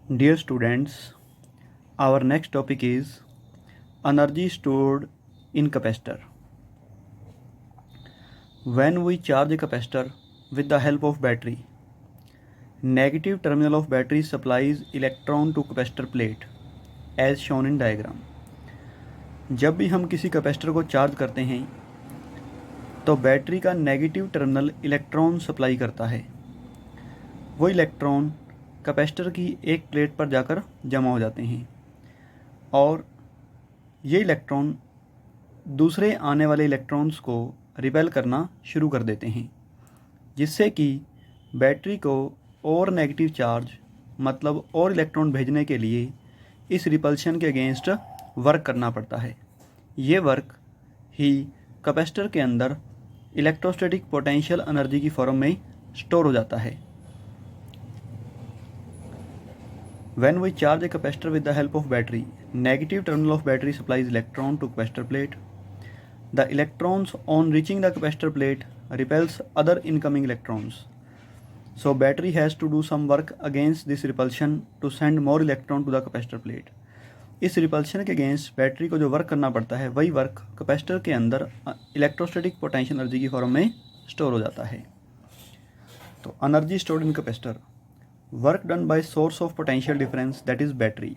Dear students, our next topic is energy stored in capacitor. When we charge a capacitor with the help of battery, negative terminal of battery supplies electron to capacitor plate as shown in diagram. जब भी हम किसी capacitor को charge करते हैं तो battery का negative terminal electron supply करता है। वो इलेक्ट्रॉन कैपेसिटर की एक प्लेट पर जाकर जमा हो जाते हैं और ये इलेक्ट्रॉन दूसरे आने वाले इलेक्ट्रॉन्स को रिपेल करना शुरू कर देते हैं, जिससे कि बैटरी को और नेगेटिव चार्ज मतलब और इलेक्ट्रॉन भेजने के लिए इस रिपल्शन के अगेंस्ट वर्क करना पड़ता है। ये वर्क ही कैपेसिटर के अंदर इलेक्ट्रोस्टैटिक पोटेंशियल एनर्जी की फॉर्म में स्टोर हो जाता है। When we charge a capacitor with the help of battery, negative terminal of battery supplies electron to capacitor plate. The electrons on reaching the capacitor plate repels other incoming electrons. So battery has to do some work against this repulsion to send more electron to the capacitor plate. इस repulsion के against battery को जो work करना पड़ता है वही work capacitor के अंदर इलेक्ट्रोस्टैटिक पोटेंशियल एनर्जी की फॉर्म में स्टोर हो जाता है। तो energy stored in capacitor, work done by source of potential difference, that is battery.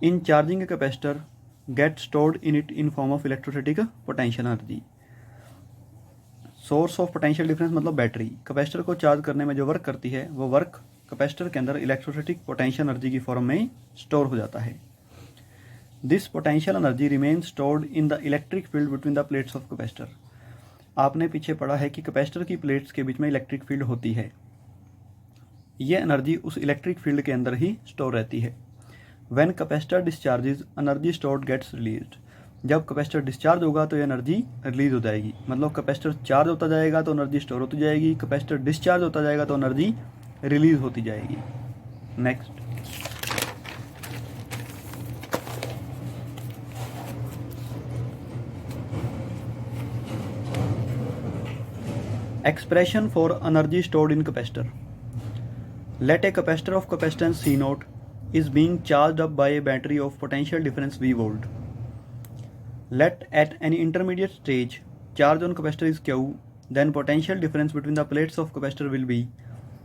In charging a capacitor get stored in it in form of electrostatic potential energy. Source of potential difference मतलब battery capacitor को charge करने में जो work करती है वो work capacitor के अंदर इलेक्ट्रोस्टैटिक पोटेंशियल एनर्जी की फॉर्म में स्टोर हो जाता है। This potential energy remain stored in the electric field between the plates of capacitor. आपने पीछे पढ़ा है कि कैपेसिटर की प्लेट्स के बीच में इलेक्ट्रिक फील्ड होती है। ये एनर्जी उस इलेक्ट्रिक फील्ड के अंदर ही स्टोर रहती है। When capacitor discharges energy stored gets released. जब कैपेसिटर डिस्चार्ज होगा तो ये एनर्जी रिलीज हो जाएगी, मतलब कैपेसिटर चार्ज होता जाएगा तो एनर्जी स्टोर होती जाएगी, कैपेसिटर डिस्चार्ज होता जाएगा तो एनर्जी रिलीज होती जाएगी। Next, expression for energy stored in capacitor. Let a capacitor of capacitance C0 is being charged up by a battery of potential difference V volt. Let at any intermediate stage charge on capacitor is Q, then potential difference between the plates of capacitor will be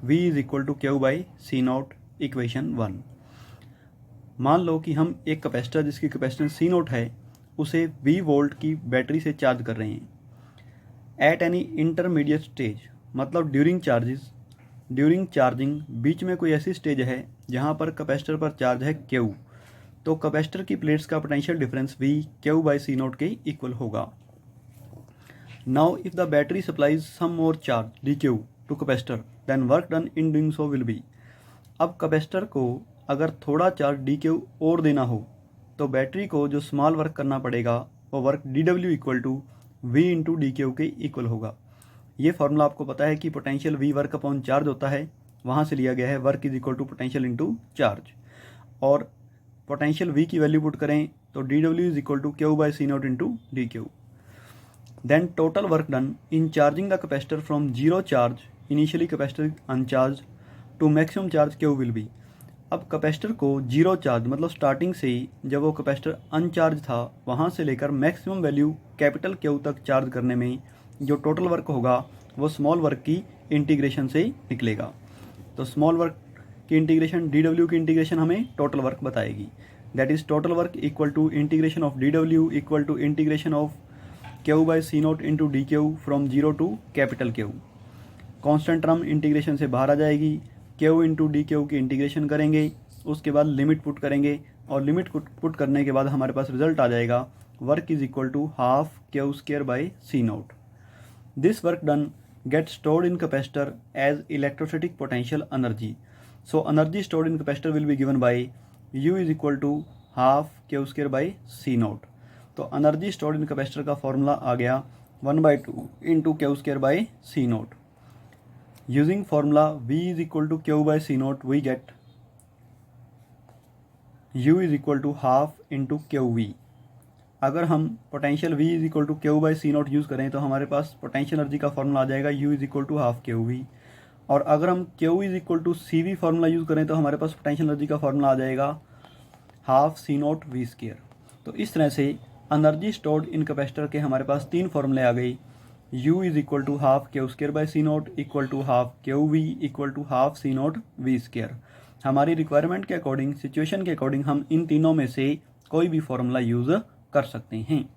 V is equal to Q by C0, equation 1. मान लो कि हम एक capacitor जिसकी capacitance C0 है उसे V volt की battery से charge कर रहे हैं। एट एनी इंटरमीडिएट स्टेज मतलब ड्यूरिंग चार्जिंग बीच में कोई ऐसी स्टेज है जहाँ पर कैपेसिटर पर चार्ज है Q, तो कैपेसिटर की प्लेट्स का पोटेंशियल डिफरेंस भी Q बाई C0 के इक्वल होगा। Now if the battery supplies some more charge dQ to capacitor then work done in doing so will be. अब कैपेसिटर को अगर थोड़ा चार्ज dQ और देना हो तो बैटरी को जो स्मॉल वर्क करना पड़ेगा वो work dW equal to V into dQ के इक्वल होगा। ये फॉर्मूला आपको पता है कि potential V work upon charge होता है, वहाँ से लिया गया है work is equal to potential into charge, और पोटेंशियल V की वैल्यू पुट करें तो dW is equal to Q by C0 into dQ। Then total work done in charging the capacitor from zero charge initially capacitor अनचार्ज to maximum charge Q will be. अब capacitor को zero charge मतलब starting से ही जब वो capacitor अनचार्ज था वहाँ से लेकर मैक्सिमम वैल्यू कैपिटल Q तक चार्ज करने में जो टोटल वर्क होगा वो स्मॉल वर्क की इंटीग्रेशन से निकलेगा। तो स्मॉल वर्क की इंटीग्रेशन dW की इंटीग्रेशन हमें टोटल वर्क बताएगी। That is total work equal to integration of dW equal to integration of Q by C0 into dQ from zero to capital Q। Constant term integration से बाहर आ जाएगी। Q इंटू dQ की इंटीग्रेशन करेंगे, उसके बाद लिमिट पुट करेंगे और लिमिट पुट करने के बाद हमारे पास रिजल्ट आ जाएगा work is equal to half Q square by C0। This work done gets stored in capacitor as electrostatic potential energy. So energy stored in capacitor will be given by U is equal to half Q square by C0. तो energy stored in capacitor का formula आ गया 1/2 into Q square by C0. Using formula V is equal to Q by C0 we get U is equal to half into QV। अगर हम potential V is equal to Q by C0 use करें तो हमारे पास potential energy का formula आ जाएगा U is equal to half QV, और अगर हम Q is equal to C V formula use करें तो हमारे पास पोटेंशियल एनर्जी का फार्मूला आ जाएगा half C naught V square. तो इस तरह से एनर्जी स्टोर्ड इन कैपेसिटर के हमारे पास तीन फार्मूले आ गए। U is equal to half Q square by C naught equal to half Q V equal to half C naught V square. हमारी रिक्वायरमेंट के अकॉर्डिंग, सिचुएशन के अकॉर्डिंग हम इन तीनों में से कोई भी फार्मूला यूज़ कर सकते हैं।